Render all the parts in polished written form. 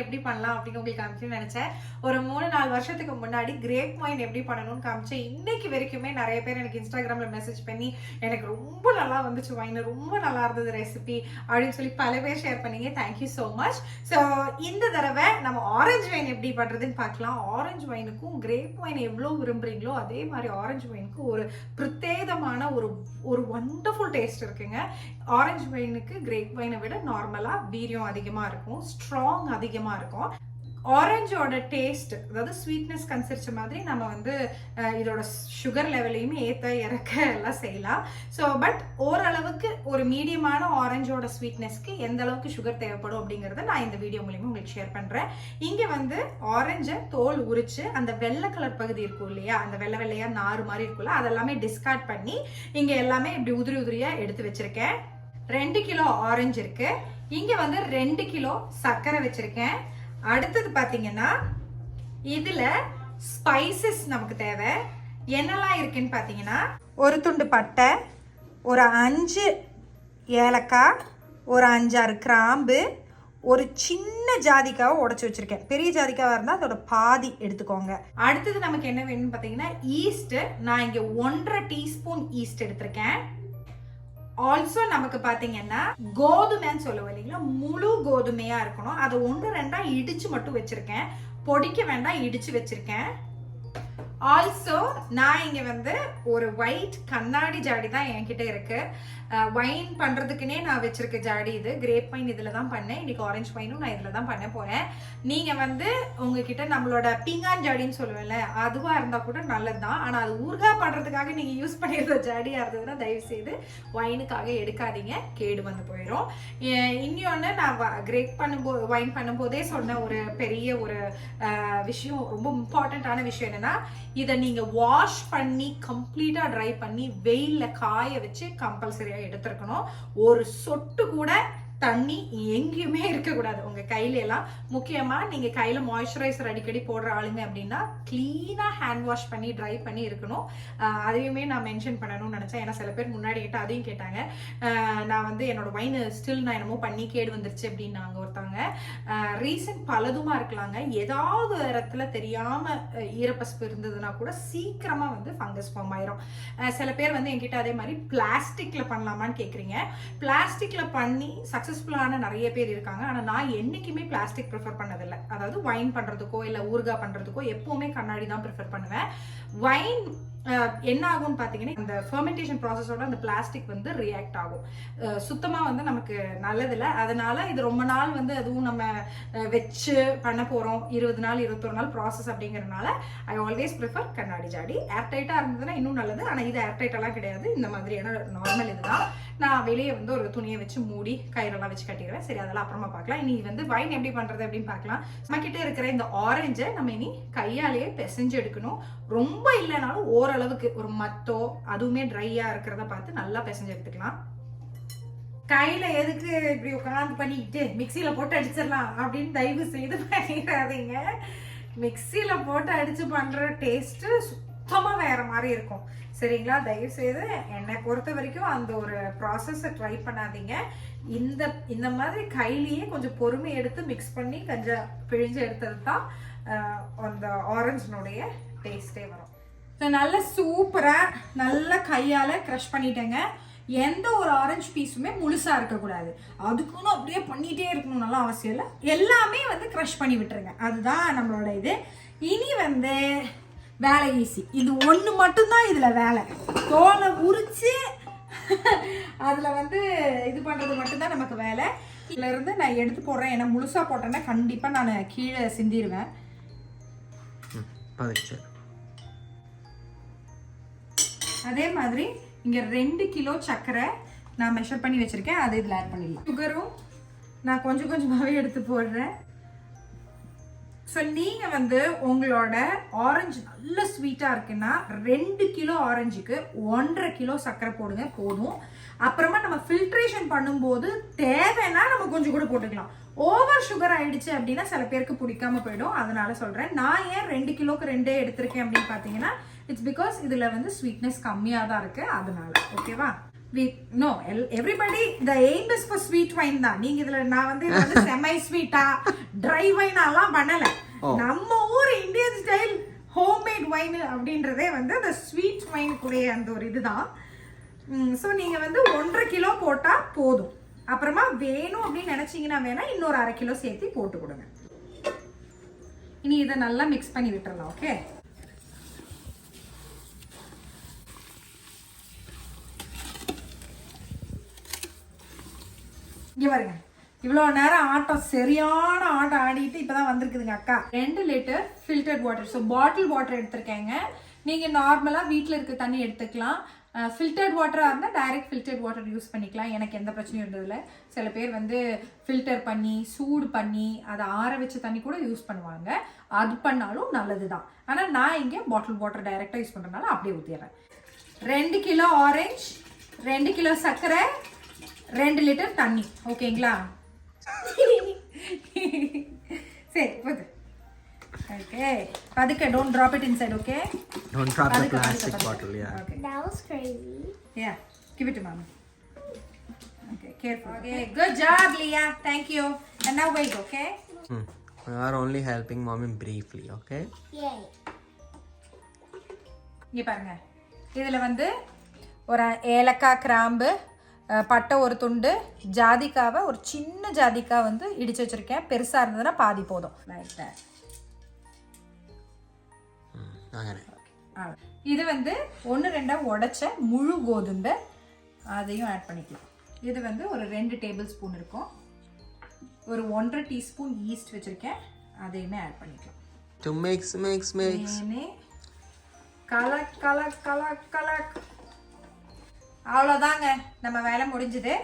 Wine எப்படி பண்ணலாம் அப்படின்னு உங்களுக்கு காமிச்சு நினைச்சேன். ஒரு 3-4 வருஷத்துக்கு முன்னாடி கிரேப் ஒயின் எப்படி பண்ணணும்னு காமிச்சேன். இன்னைக்கு வரைக்குமே நிறைய பேர் எனக்கு இன்ஸ்டாகிராம்ல மெசேஜ் பண்ணி எனக்கு ரொம்ப நல்லா வந்துச்சு ஒயின், ரொம்ப நல்லா இருந்தது ரெசிபி அப்படின்னு சொல்லி பல பேர் ஷேர் பண்ணீங்க. Thank you so much. ஸோ இந்த தடவை நம்ம ஆரஞ்சு ஒயின் எப்படி பண்றதுன்னு பார்க்கலாம். ஆரஞ்சு ஒயினுக்கும் கிரேப் ஒயின் எவ்வளோ விரும்புறீங்களோ அதே மாதிரி ஆரஞ்சு ஒயினுக்கு ஒரு பிரத்யேகமான ஒரு வண்டர்ஃபுல் டேஸ்ட் இருக்குங்க. ஆரஞ்சு ஒயினுக்கு கிரேப் ஒயினை விட நார்மலா வீரியம் அதிகமா இருக்கும், ஸ்ட்ராங் அதிகமா இருக்கும். ஆரஞ்சோட டேஸ்ட், அதாவது ஸ்வீட்னஸ் கன்சிரிச்ச மாதிரி நம்ம வந்து இதோட சுகர் லெவலையுமே ஏற்ற இறக்க எல்லாம் செய்யலாம். ஸோ பட் ஓரளவுக்கு ஒரு மீடியமான ஆரஞ்சோட ஸ்வீட்னஸ்க்கு எந்த அளவுக்கு சுகர் தேவைப்படும் அப்படிங்கிறத நான் இந்த வீடியோ மூலியமா உங்களுக்கு ஷேர் பண்றேன். இங்க வந்து ஆரஞ்சை தோல் உரிச்சு அந்த வெள்ளை கலர் பகுதி இருக்கும் இல்லையா, அந்த வெள்ளையா நாறு மாதிரி இருக்குல்ல, அதெல்லாமே டிஸ்கார்ட் பண்ணி இங்க எல்லாமே இப்படி உதிரியா எடுத்து வச்சிருக்கேன். 2 கிலோ ஆரஞ்சு இருக்கு. இங்க வந்து 2 கிலோ சர்க்கரை வச்சிருக்கேன். அடுத்தது பாத்தீங்கன்னா இதுல ஸ்பைசஸ் நமக்கு தேவை. என்னெல்லாம் இருக்குன்னு பாத்தீங்கன்னா ஒரு துண்டு பட்டை, ஒரு 5 ஏலக்காய், ஒரு 5-6 கிராம்பு, ஒரு சின்ன ஜாதிக்காவை உடைச்சு வச்சிருக்கேன். பெரிய ஜாதிக்காவா இருந்தா அதோட பாதி எடுத்துக்கோங்க. அடுத்தது நமக்கு என்ன வேணும்னு பாத்தீங்கன்னா ஈஸ்ட். நான் இங்க 1.5 டீஸ்பூன் ஈஸ்ட் எடுத்திருக்கேன். ஆல்சோ நமக்கு பாத்தீங்கன்னா கோதுமைன்னு சொல்லுவோம் இல்லைங்களா, முழு கோதுமையா இருக்கணும். அதை 1-2 இடிச்சு மட்டும் வச்சிருக்கேன், பொடிக்க வேண்டாம், இடிச்சு வச்சிருக்கேன். ஆல்சோ நான் இங்க வந்து ஒரு ஒயிட் கண்ணாடி ஜாடி தான் என்கிட்ட இருக்கு. வைன் பண்றதுக்குன்னே நான் வச்சிருக்க ஜாடி இது. கிரேப் வைன் இதுல தான் பண்ணேன். இன்னைக்கு ஆரஞ்சு வைனும் நான் இதுல தான் பண்ண போறேன். நீங்க வந்து உங்ககிட்ட நம்மளோட பீங்கான் ஜாடின்னு சொல்லுவேன்ல, அதுவா இருந்தா கூட நல்லதுதான். ஆனா அது ஊறுகாய் பண்றதுக்காக நீங்க யூஸ் பண்ணிடுற ஜாடியா இருந்ததுன்னா தயவு செய்து வைனுக்காக எடுக்காதீங்க, கேடு வந்து போயிடும். இன்னொன்னு நான் கிரேப் பண்ணும்போது வைன் பண்ணும்போதே சொன்ன ஒரு பெரிய ஒரு விஷயம், ரொம்ப இம்பார்ட்டன்டான விஷயம் என்னன்னா, இதை நீங்க வாஷ் பண்ணி கம்ப்ளீட்டா ட்ரை பண்ணி வெயில்ல காய வச்சு கம்பல்சரியா எடுத்துருக்கணும். ஒரு சொட்டு கூட தண்ணி எங்கேயுமே இருக்கக்கூடாது உங்க கையில எல்லாம். முக்கியமா நீங்க கையில மாய்ஸ்சரைசர் அடிக்கடி போடுற ஆளுங்க அப்படின்னா கிளீனா ஹேண்ட் வாஷ் பண்ணி ட்ரை பண்ணி இருக்கணும். அதையுமே நான் மென்ஷன் பண்ணணும்னு நினைச்சேன். ஏன்னா சில பேர் முன்னாடி கிட்ட அதையும் கேட்டாங்க. நான் வந்து என்னோட வைன் ஸ்டில் நான் என்னமோ பண்ணி கேடு வந்துருச்சு அப்படின்னாங்க ஒருத்தவங்க. ரீசன் பலதுமா இருக்கலாங்க. ஏதாவது இடத்துல தெரியாம ஈரப்பசப்பு இருந்ததுன்னா கூட சீக்கிரமா வந்து ஃபங்கஸ் ஃபார்ம் ஆயிரும். சில பேர் வந்து என்கிட்ட அதே மாதிரி பிளாஸ்டிக்ல பண்ணலாமான்னு கேக்குறீங்க. பிளாஸ்டிக்ல பண்ணி சக்சஸ்ஃபுல்லான நிறைய பேர் இருக்காங்க. ஆனா நான் என்னைக்குமே பிளாஸ்டிக் ப்ரிஃபர் பண்ணதில்லை. அதாவது வைன் பண்றதுக்கோ இல்ல ஊறுகாய் பண்றதுக்கோ எப்பவுமே கண்ணாடி தான் ப்ரிஃபர் பண்ணுவேன். வைன் என்ன ஆகும்னு பாத்தீங்கன்னா, அந்த ஃபெர்மெண்டேஷன் ப்ராசஸோட அந்த பிளாஸ்டிக் வந்து ரியாக்ட் ஆகும். சுத்தமா வந்து நமக்கு நல்லதில்லை. அதனால இது ரொம்ப நாள் வந்து அதுவும் நம்ம வச்சு பண்ண போறோம், 20 நாள் 21 நாள் ப்ராசஸ் அப்படிங்கறதுனால ஐ ஆல்வேஸ் ப்ரிஃபர் கண்ணாடி ஜாடி. ஏர்டைட்டா இருந்ததுன்னா இன்னும் நல்லது. ஆனா இது ஏர்டைட் எல்லாம் கிடையாது, இந்த மாதிரியான நார்மல் இதுதான். நான் வெளியே வந்து ஒரு துணியை வச்சு மூடி கயிறெல்லாம் வச்சு கட்டிடுவேன். சரி, அதெல்லாம் அப்புறமா பார்க்கலாம். இனி வந்து வைன் எப்படி பண்றது அப்படின்னு பார்க்கலாம். நம்ம கிட்ட இருக்கிற இந்த ஆரஞ்சை நம்ம இனி கையாலேயே பிசைஞ்சு எடுக்கணும். ரொம்ப இல்லைனாலும் ஓரளவுக்கு ஒரு மத்தோ அதுவுமே ட்ரையா இருக்கிறத பார்த்து நல்லா பிசைஞ்சு எடுத்துக்கலாம். கையில எதுக்கு இப்படி உட்காந்து பண்ணிக்கிட்டு மிக்சியில போட்டு அடிச்சிடலாம் அப்படின்னு தயவு செய்து பண்ணிடாதீங்க. மிக்சியில போட்டு அடிச்சு பண்ற டேஸ்ட் சுத்தமா வேற மாதிரி இருக்கும். சரிங்களா? தயவு செய்து என்னை பொறுத்த வரைக்கும் அந்த ஒரு ப்ராசஸை ட்ரை பண்ணாதீங்க. இந்த மாதிரி கையிலேயே கொஞ்சம் பொறுமை எடுத்து மிக்ஸ் பண்ணி கொஞ்சம் பிழிஞ்சு எடுத்தது தான் அந்த ஆரஞ்சினுடைய டேஸ்டே வரும். ஸோ நல்ல சூப்பராக நல்லா கையால் க்ரஷ் பண்ணிட்டேங்க. எந்த ஒரு ஆரஞ்சு பீஸுமே முழுசாக இருக்கக்கூடாது. அதுக்குன்னு அப்படியே பண்ணிகிட்டே இருக்கணும் நல்லா அவசியம் இல்லை. எல்லாமே வந்து க்ரஷ் பண்ணி விட்டுருங்க. அதுதான் நம்மளோட இது. இனி வந்து வேலை ஈஸி. இது ஒன்று மட்டும்தான் இதில் வேலை. தோலை உரிச்சு அதில் வந்து இது பண்ணுறது மட்டும்தான் நமக்கு வேலை. இதுலேருந்து நான் எடுத்து போடுறேன். ஏன்னா முழுசாக போட்டேன்னா கண்டிப்பாக நான் கீழே சிந்திடுவேன். அதே மாதிரி இங்கே 2 கிலோ சர்க்கரை நான் மெஷர் பண்ணி வச்சுருக்கேன். அது இதில் ஆட் பண்ணிடலாம். சுகரும் நான் கொஞ்சம் கொஞ்சமாகவே எடுத்து போடுறேன். ஸோ நீங்கள் வந்து உங்களோட ஆரஞ்சு நல்ல ஸ்வீட்டாக இருக்குன்னா 2 கிலோ ஆரஞ்சுக்கு 1.5 கிலோ சர்க்கரை போடுங்க, போதும். அப்புறமா நம்ம ஃபில்ட்ரேஷன் பண்ணும்போது தேவைன்னா நம்ம கொஞ்சம் கூட போட்டுக்கலாம். ஓவர் சுகர் ஆயிடுச்சு அப்படின்னா சில பேருக்கு பிடிக்காம போயிடும். அதனால சொல்கிறேன். நான் ஏன் 2 கிலோக்கு 2 எடுத்திருக்கேன் அப்படின்னு பார்த்தீங்கன்னா, இட்ஸ் பிகாஸ் இதில் வந்து ஸ்வீட்னஸ் கம்மியாக தான் இருக்குது, அதனால. ஓகேவா? No, everybody, the aim is for sweet wine தான். நீங்க இதுல நான் வந்து செமி ஸ்வீட்டா ட்ரை வைன் எல்லாம் பண்ணல. நம்ம ஊர் இந்தியன் ஸ்டைல் ஹோம்மேட் வைன் அப்படின்றதே வந்து அந்த ஸ்வீட் வைன் கூட அந்த ஒரு இதுதான். ஸோ நீங்க வந்து 1.5 கிலோ போட்டா போதும். அப்புறமா வேணும் அப்படின்னு நினைச்சீங்கன்னா வேணா இன்னொரு 1/2 கிலோ சேர்த்து போட்டு கொடுங்க. இனி இதை நல்லா மிக்ஸ் பண்ணி விட்டுறலாம். ஓகே, இங்கே பாருங்க, இவ்வளோ நேரம் ஆட்டம் சரியான ஆட்டம் ஆடிட்டு இப்போ தான் வந்திருக்குதுங்க அக்கா. 2 litre filtered water. So bottle water எடுத்திருக்கேங்க. நீங்கள் நார்மலாக வீட்டில் இருக்க தண்ணி எடுத்துக்கலாம். ஃபில்டர்ட் வாட்டராக இருந்தால் டைரக்ட் ஃபில்டர்ட் வாட்டர் யூஸ் பண்ணிக்கலாம். எனக்கு எந்த பிரச்சனையும் இருந்ததில்ல. சில பேர் வந்து ஃபில்டர் பண்ணி சூடு பண்ணி அதை ஆற வச்ச தண்ணி கூட யூஸ் பண்ணுவாங்க. அது பண்ணாலும் நல்லது தான். ஆனால் நான் இங்கே பாட்டில் வாட்டர் டைரெக்டாக யூஸ் பண்ணுறதுனால அப்படியே ஊற்றிடுறேன். 2 கிலோ ஆரஞ்ச், 2 கிலோ சர்க்கரை, 2 லிட்டர் தண்ணி. ஓகேங்களா? சரி போது. ஓகே, பதுக்க don't drop it inside. Okay, don't drop the plastic bottle. Yeah, okay, that was crazy. Yeah, give it to mama. Okay, careful. Okay, good job Leah, thank you. And now wait. Okay, we are only helping mommy briefly. Okay, Yay. இங்க பாருங்க, இதுல வந்து ஒரு ஏலக்காய், கிராம்பு, பட்டை ஒரு துண்டு, ஜாதிக்காவை ஒரு சின்ன ஜாதிக்காய் வந்து இடிச்சு வச்சிருக்கேன். பெருசா இருந்ததுன்னா பாதி போதும். இது வந்து 1-2 உடைச்ச முழு கோதுமை, அதையும் ஆட் பண்ணிக்கலாம். இது வந்து ஒரு 2 டேபிள் ஸ்பூன் இருக்கும். ஒரு 1.5 டீஸ்பூன் ஈஸ்ட் வச்சிருக்கேன், அதையுமே ஆட் பண்ணிக்கலாம். to mix கலக் கலக் கலக் கலக். அவ்வளோதாங்க, நம்ம வேலை முடிஞ்சுது.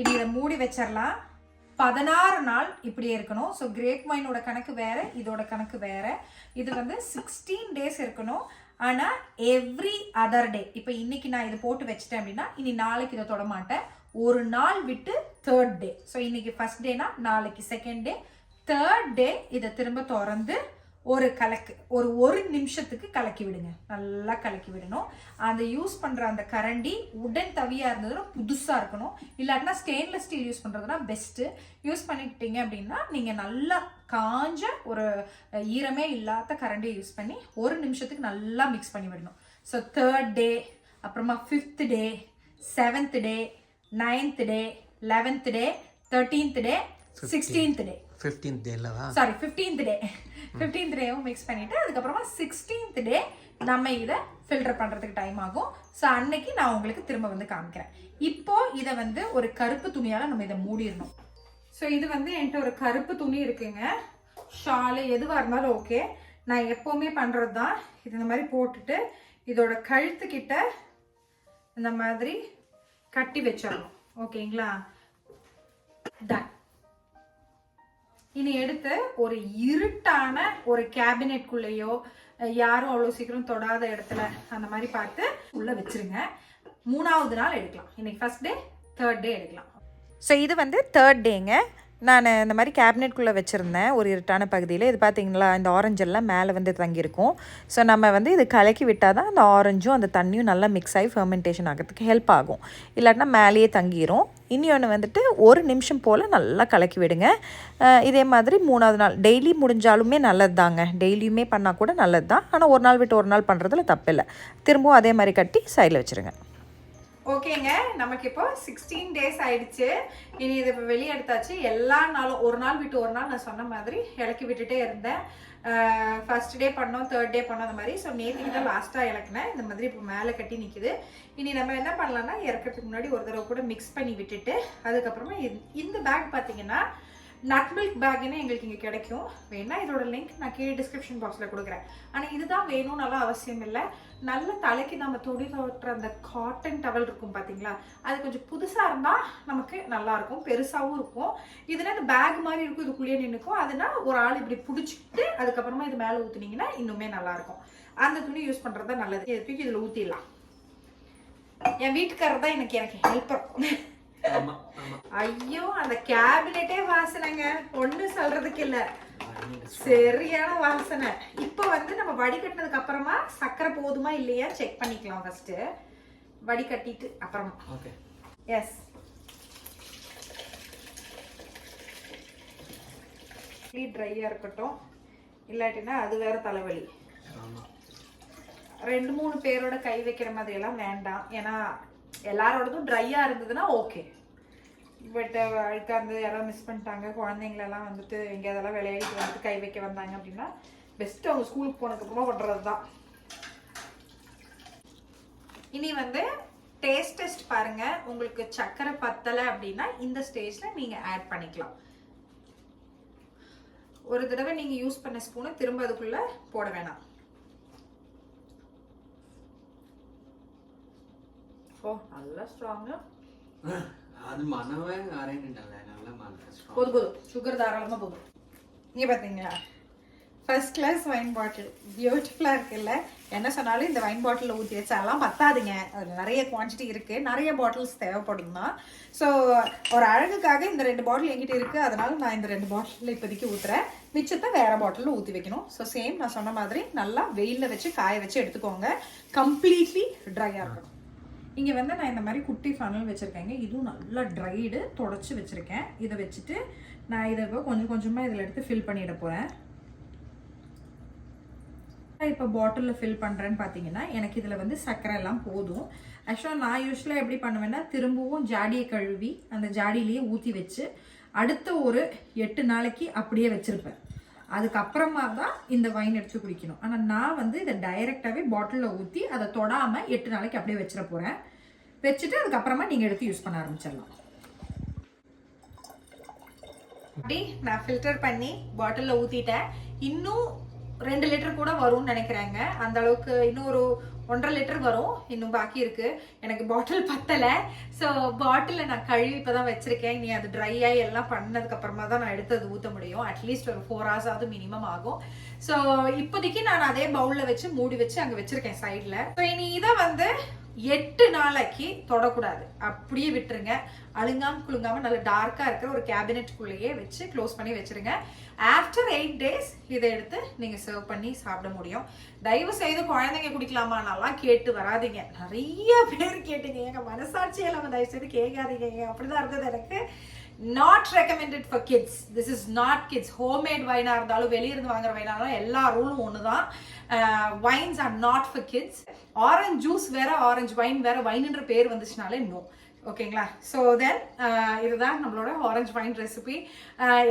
இனி இதை மூடி வச்சிடலாம். 16 நாள் இப்படியே இருக்கணும். ஸோ கிரேப் வைனோட கணக்கு வேற, இதோட கணக்கு வேற. இது வந்து 16 டேஸ் இருக்கணும். ஆனால் எவ்ரி அதர் டே, இப்போ இன்னைக்கு நான் இதை போட்டு வச்சிட்டேன் அப்படின்னா இனி நாளைக்கு இதை தொட மாட்டேன். ஒரு நாள் விட்டு 3rd டே. ஸோ இன்னைக்கு ஃபர்ஸ்ட் டேனா நாளைக்கு 2nd டே, 3rd டே இதை திரும்ப திறந்து ஒரு கலக்கு, ஒரு நிமிஷத்துக்கு கலக்கி விடுங்க. நல்லா கலக்கி விடணும். அந்த யூஸ் பண்ணுற அந்த கரண்டி உடன் தவியாக இருந்ததுன்னா புதுசாக இருக்கணும். இல்லாட்டினா ஸ்டெயின்லெஸ் ஸ்டீல் யூஸ் பண்ணுறதுனா பெஸ்ட்டு. யூஸ் பண்ணிக்கிட்டீங்க அப்படின்னா நீங்கள் நல்லா காஞ்ச ஒரு ஈரமே இல்லாத கரண்டியை யூஸ் பண்ணி 1 நிமிஷத்துக்கு நல்லா மிக்ஸ் பண்ணி விடணும். ஸோ 3rd டே, அப்புறமா 5th டே, 7th டே, 9th டே, 11th டே, 13th டே, 16th டே, 15th day லவா, சாரி 15th டே, 15th டேவும் மிக்ஸ் பண்ணிட்டு அதுக்கப்புறமா 16th டே நம்ம இதை ஃபில்டர் பண்ணுறதுக்கு டைம் ஆகும். ஸோ அன்னைக்கு நான் உங்களுக்கு திரும்ப வந்து காமிக்கிறேன். இப்போ இதை வந்து ஒரு கருப்பு துணியால் நம்ம இதை மூடிடணும். ஸோ இது வந்து என்கிட்ட ஒரு கருப்பு துணி இருக்குங்க. ஷாலு எதுவாக இருந்தாலும் ஓகே. நான் எப்போவுமே பண்ணுறது தான். இது இந்த மாதிரி போட்டுட்டு இதோட கழுத்துக்கிட்ட இந்த மாதிரி கட்டி வச்சிடணும். ஓகேங்களா? டன். இனி எடுத்து ஒரு இருட்டான ஒரு கேபினெட்குள்ளேயோ யாரும் அவ்வளோ சீக்கிரம் தொடாத இடத்துல அந்த மாதிரி பார்த்து உள்ள வச்சிருங்க. 3வது நாள் எடுக்கலாம். இன்னைக்கு ஃபர்ஸ்ட் டே, 3rd டே எடுக்கலாம். ஸோ இது வந்து 3rd டேங்க. நான் இந்த மாதிரி கேபினெட்குள்ளே வச்சுருந்தேன் ஒரு இருட்டான பகுதியில். இது பார்த்தீங்களா, இந்த ஆரஞ்செல்லாம் மேலே வந்து தங்கியிருக்கும். ஸோ நம்ம வந்து இது கலக்கி விட்டால் தான் அந்த ஆரஞ்சும் அந்த தண்ணியும் நல்லா மிக்ஸ் ஆகி ஃபெர்மெண்டேஷன் ஆகிறதுக்கு ஹெல்ப் ஆகும். இல்லாட்டினா மேலேயே தங்கிடும். இன்னொன்று வந்துட்டு 1 நிமிஷம் போல் நல்லா கலக்கி விடுங்க. இதே மாதிரி 3வது நாள் டெய்லி முடிஞ்சாலுமே நல்லது தாங்க. டெய்லியுமே பண்ணால் கூட நல்லது தான். ஆனால் ஒரு நாள் விட்டு ஒரு நாள் பண்ணுறதுல தப்பில்லை. திரும்பவும் அதே மாதிரி கட்டி சைடில் வச்சுருங்க. ஓகேங்க, நமக்கு இப்போ 16 டேஸ் ஆயிடுச்சு. இனி இதை இப்போ வெளியே எடுத்தாச்சு. எல்லா நாளும் ஒரு நாள் விட்டு ஒரு நாள் நான் சொன்ன மாதிரி இலக்கி விட்டுட்டே இருந்தேன். ஃபர்ஸ்ட் டே பண்ணோம், 3rd டே பண்ணோம் அந்த மாதிரி. ஸோ நேற்றுக்கு தான் லாஸ்ட்டாக இலக்குனேன். இந்த மாதிரி இப்போ மேலே கட்டி நிற்குது. இனி நம்ம என்ன பண்ணலாம்னா இறக்கிறதுக்கு முன்னாடி ஒரு தடவை கூட மிக்ஸ் பண்ணி விட்டுட்டு அதுக்கப்புறமா இந்த பேக் பார்த்தீங்கன்னா நட் மில்க் பேக்குன்னு எங்களுக்கு இங்கே கிடைக்கும். வேணா இதோட லிங்க் நான் கீழே டிஸ்கிரிப்ஷன் பாக்ஸில் கொடுக்குறேன். ஆனால் இதுதான் வேணும்னாலாம் அவசியம் இல்லை. நல்ல தலைக்கு நம்ம தொடி தோட்டுற அந்த காட்டன் டவல் இருக்கும் பார்த்தீங்களா, அது கொஞ்சம் புதுசாக இருந்தால் நமக்கு நல்லாயிருக்கும், பெருசாகவும் இருக்கும். இதுனா இந்த பேக் மாதிரி இருக்கும், இதுக்குள்ளேயே நின்றுக்கும். அதுனா ஒரு ஆள் இப்படி பிடிச்சிக்கிட்டு அதுக்கப்புறமா இது மேலே ஊற்றுனீங்கன்னா இன்னுமே நல்லாயிருக்கும். அந்த துணி யூஸ் பண்ணுறது தான் நல்லது. இதை தூக்கி இதில் ஊற்றிடலாம். என் வீட்டுக்காரர் தான் எனக்கு ஹெல்ப்பர். ஐயோ, அந்த கேபினெட்டே வாசனைங்க, ஒண்ணு சொல்றதுக்கு இல்ல, சரியான வாசனை. இப்போ வந்து நம்ம வடிகட்டினதுக்கு அப்புறமா சக்கரை போதுமா இல்லையா செக் பண்ணிக்கலாம். ஃபர்ஸ்ட் வடிகட்டிட்டு அப்புறமா எஸ், ட்ரையாக இருக்கட்டும், இல்லாட்டினா அது வேற தலைவலி. 2-3 பேரோட கை வைக்கிற மாதிரி எல்லாம் வேண்டாம். ஏன்னா எல்லாரோடதும் ட்ரையாக இருந்ததுன்னா ஓகே. பட் அழுக்காந்து யாராவது மிஸ் பண்ணிட்டாங்க, குழந்தைங்களெல்லாம் வந்துட்டு எங்கே அதெல்லாம் விளையாடிட்டு வந்துட்டு கை வைக்க வந்தாங்க அப்படின்னா பெஸ்ட்டு அவங்க ஸ்கூலுக்கு போனதுக்கப்புறமா பண்ணுறது தான். இனி வந்து டேஸ்ட் பாருங்க. உங்களுக்கு சக்கரை பத்தலை அப்படின்னா இந்த ஸ்டேஜில் நீங்கள் ஆட் பண்ணிக்கலாம். ஒரு தடவை நீங்கள் யூஸ் பண்ண ஸ்பூனை திரும்ப அதுக்குள்ளே போட வேணாம். ஓ நல்லா ஸ்ட்ராங்காக அது மனவே அரைண்டல்ல, நல்லா மன போதும். சுகர் தாராளமாக போதும். இங்கே பார்த்தீங்களா, ஃபர்ஸ்ட் கிளாஸ் வைன் பாட்டில் பியூட்டிஃபுல்லாக இருக்குல்ல. என்ன சொன்னாலும் இந்த வைன் பாட்டிலில் ஊற்றி வச்சாலாம் பத்தாதுங்க. அதில் நிறைய குவான்டிட்டி இருக்குது, நிறைய பாட்டில்ஸ் தேவைப்படும் தான். ஸோ ஒரு அழகுக்காக இந்த 2 பாட்டில் என்கிட்ட இருக்குது, அதனால் நான் இந்த 2 பாட்டிலில் இப்போதைக்கு ஊற்றுறேன். மிச்சத்தை வேறு பாட்டிலில் ஊற்றி வைக்கணும். ஸோ சேம் நான் சொன்ன மாதிரி நல்லா வெயிலில் வச்சு காய வச்சு எடுத்துக்கோங்க. கம்ப்ளீட்லி ட்ரையாக இருக்கணும். இங்கே வந்து நான் இந்த மாதிரி குட்டி ஃபனல் வச்சுருக்கேங்க. இதுவும் நல்லா ட்ரைடு தொடச்சி வச்சுருக்கேன். இதை வச்சுட்டு நான் இதை இப்போ கொஞ்சம் கொஞ்சமாக இதில் எடுத்து ஃபில் பண்ணிட போகிறேன். இப்போ பாட்டிலில் ஃபில் பண்ணுறேன்னு பார்த்தீங்கன்னா எனக்கு இதில் வந்து சர்க்கரை எல்லாம் போதும். ஆக்சுவலாக நான் யூஸ்வலாக எப்படி பண்ணுவேன்னா திரும்பவும் ஜாடியை கழுவி அந்த ஜாடியிலேயே ஊற்றி வச்சு அடுத்த ஒரு 8 நாளைக்கு அப்படியே வச்சுருப்பேன். அதுக்கப்புறமா தான் இந்த வைன் எடுத்து குடிக்கணும். ஆனால் நான் வந்து இதை டைரெக்டாகவே பாட்டிலில் ஊற்றி அதை தொடாமல் 8 நாளைக்கு அப்படியே வச்சிட போகிறேன். வச்சுட்டு அதுக்கப்புறமா நீங்கள் எடுத்து யூஸ் பண்ண ஆரம்பிச்சிடலாம். அப்படி நான் ஃபில்டர் பண்ணி பாட்டிலில் ஊற்றிட்டேன். இன்னும் 2 லிட்டர் கூட வரும்னு நினைக்கிறேங்க. அந்த அளவுக்கு இன்னும் ஒரு 1.5 லிட்டர் வரும். இன்னும் பாக்கி இருக்கு. எனக்கு பாட்டில் பத்தலை. ஸோ பாட்டிலை நான் கழுவி இப்போ தான் வச்சிருக்கேன். இனி அது ட்ரையாகி எல்லாம் பண்ணதுக்கு அப்புறமா தான் நான் எடுத்து அது ஊற்ற முடியும். அட்லீஸ்ட் ஒரு 4 hours ஆகுது மினிமம் ஆகும். ஸோ இப்போதைக்கு நான் அதே பவுலில் வச்சு மூடி வச்சு அங்கே வச்சிருக்கேன் சைடில். ஸோ இனி இதை வந்து 8 நாளைக்கு தொடக்கூடாது, அப்படியே விட்டுருங்க. அழுங்காம குழுங்காம நல்ல டார்க்காக இருக்கிற ஒரு கேபினெட்டுக்குள்ளேயே வச்சு க்ளோஸ் பண்ணி வச்சிருங்க. ஆஃப்டர் 8 days இதை எடுத்து நீங்கள் சர்வ் பண்ணி சாப்பிட முடியும். தயவு செய்து குழந்தைங்க குடிக்கலாமா நல்லா கேட்டு வராதிங்க. நிறைய பேர் கேட்டீங்க, எங்கள் மனசாட்சியை நம்ம தயவு செய்து கேட்காதீங்க. அப்படிதான் இருந்தது எனக்கு. Not recommended for kids. This is not kids. Homemade வைனாக இருந்தாலும் வெளியிருந்து வாங்குற வைனாக இருந்தாலும் எல்லா ரூலும் ஒன்று தான். Wines are not for kids. Orange juice வேற, ஆரஞ்சு வைன் வேற. வைனுன்ற பேர் வந்துச்சுனாலே நோ. ஓகேங்களா? ஸோ தென் இதுதான் நம்மளோட ஆரஞ்சு வைன் ரெசிபி.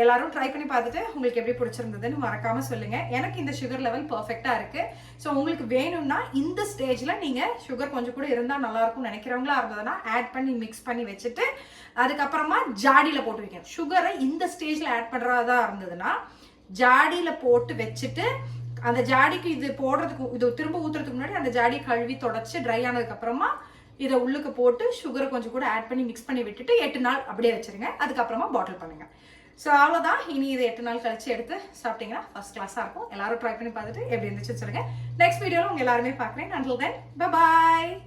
எல்லாரும் ட்ரை பண்ணி பார்த்துட்டு உங்களுக்கு எப்படி பிடிச்சிருந்ததுன்னு மறக்காமல் சொல்லுங்கள். எனக்கு இந்த சுகர் லெவல் பர்ஃபெக்டாக இருக்குது. ஸோ உங்களுக்கு வேணும்னா இந்த ஸ்டேஜில் நீங்கள் சுகர் கொஞ்சம் கூட இருந்தால் நல்லாயிருக்கும்னு நினைக்கிறவங்களா இருந்ததுன்னா ஆட் பண்ணி மிக்ஸ் பண்ணி வச்சுட்டு அதுக்கப்புறமா ஜாடியில் போட்டு வைக்கணும். சுகரை இந்த ஸ்டேஜில் ஆட் பண்ணுறதா இருந்ததுன்னா ஜாடியில் போட்டு வச்சுட்டு அந்த ஜாடிக்கு இது போடுறதுக்கு இது திரும்ப ஊற்றுறதுக்கு முன்னாடி அந்த ஜாடியை கழுவி தொடச்சி ட்ரை ஆனதுக்கப்புறமா இதை உள்ளுக்கு போட்டு சுகரை கொஞ்சம் கூட ஆட் பண்ணி மிக்ஸ் பண்ணி விட்டுட்டு 8 நாள் அப்படியே வச்சிருங்க. அதுக்கப்புறமா பாட்டில் பண்ணுங்க. ஸோ அவ்வளோதான். இனி இதை 8 நாள் கழிச்சு எடுத்து சாப்பிட்டீங்கன்னா ஃபர்ஸ்ட் கிளாஸாக இருக்கும். எல்லாரும் ட்ரை பண்ணி பார்த்துட்டு எப்படி இருந்துச்சுன்னு சொல்லுங்க. நெக்ஸ்ட் வீடியோவில் உங்க எல்லாருமே பார்க்குறேன். until then bye bye.